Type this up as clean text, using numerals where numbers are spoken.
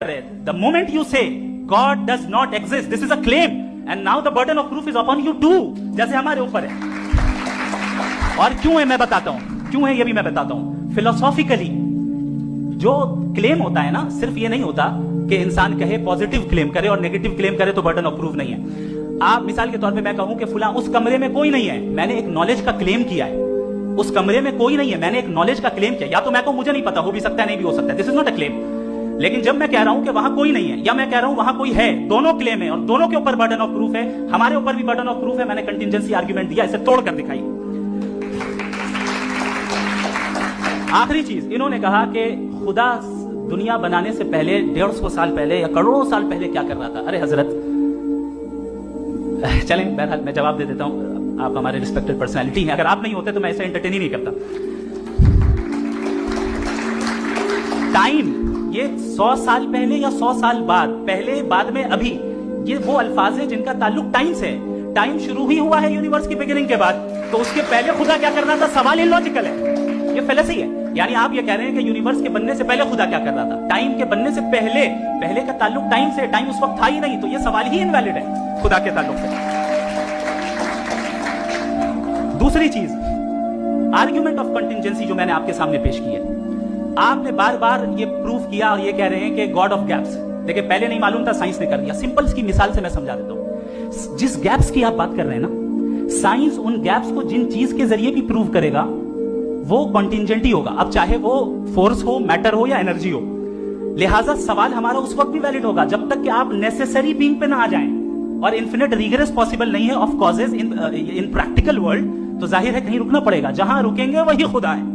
The moment you say God does not exist, this is a claim, and now the burden of proof is upon you too, जैसे हमारे ऊपर है. और क्यों है मैं बताता हूं, क्यों है ये भी मैं बताता हूं. फिलोसॉफिकली जो क्लेम होता है ना, सिर्फ ये नहीं होता कि इंसान कहे पॉजिटिव क्लेम करे और नेगेटिव क्लेम करे तो बर्डन ऑफ प्रूफ नहीं है. आप मिसाल के तौर पे मैं कहूं कि फुला उस कमरे में कोई नहीं है, मैंने एक नॉलेज का क्लेम किया है. उस कमरे में कोई नहीं है, मैंने एक नॉलेज का क्लेम किया. या तो मैं कहूं मुझे नहीं पता, हो भी सकता है नहीं भी हो सकता है, this is not a claim. लेकिन जब मैं कह रहा हूं कि वहां कोई नहीं है या मैं कह रहा हूं वहां कोई है, दोनों क्लेम है और दोनों के ऊपर बर्डन ऑफ प्रूफ है. हमारे ऊपर भी बर्डन ऑफ प्रूफ है. मैंने कंटिंजेंसी आर्ग्यूमेंट दिया, इसे तोड़कर दिखाई. आखिरी चीज, इन्होंने कहा कि खुदा दुनिया बनाने से पहले 150 साल पहले या करोड़ों साल पहले क्या कर रहा था. अरे हजरत, चलें बहरहाल मैं जवाब दे देता हूं. आप हमारे रिस्पेक्टेड पर्सनैलिटी हैं, अगर आप नहीं होते तो मैं ऐसे एंटरटेन ही नहीं करता. टाइम, ये 100 साल पहले या 100 साल बाद, पहले बाद में अभी, ये वो अल्फाज है जिनका ताल्लुक टाइम से है. टाइम शुरू ही हुआ है यूनिवर्स की बिगिनिंग के बाद, तो उसके पहले खुदा क्या कर रहा था, सवाल इलॉजिकल है. ये फेलेसी है. यानी आप ये कह रहे हैं कि यूनिवर्स के बनने से पहले खुदा क्या कर रहा था. टाइम के बनने से पहले, पहले का ताल्लुक टाइम से, टाइम उस वक्त था ही नहीं, तो ये सवाल ही इनवैलिड है खुदा के ताल्लुक से. दूसरी चीज, आर्ग्यूमेंट ऑफ कंटिंजेंसी जो मैंने आपके सामने पेश की है, आपने बार बार ये प्रूफ किया और ये कह रहे हैं कि गॉड ऑफ गैप्स. देखिए पहले नहीं मालूम था, साइंस ने कर दिया. सिंपल की मिसाल से मैं समझा देता हूं. जिस गैप्स की आप बात कर रहे हैं ना, साइंस उन गैप्स को जिन चीज के जरिए भी प्रूव करेगा वो कॉन्टिंजेंट ही होगा. अब चाहे वो फोर्स हो, मैटर हो या एनर्जी हो. लिहाजा सवाल हमारा उस वक्त भी वैलिड होगा जब तक कि आप नेसेसरी बीइंग पे ना आ जाएं. और इन्फिनिट रिगरस पॉसिबल नहीं है of causes in practical world. तो जाहिर है कहीं रुकना पड़ेगा, जहां रुकेंगे वही खुदा है.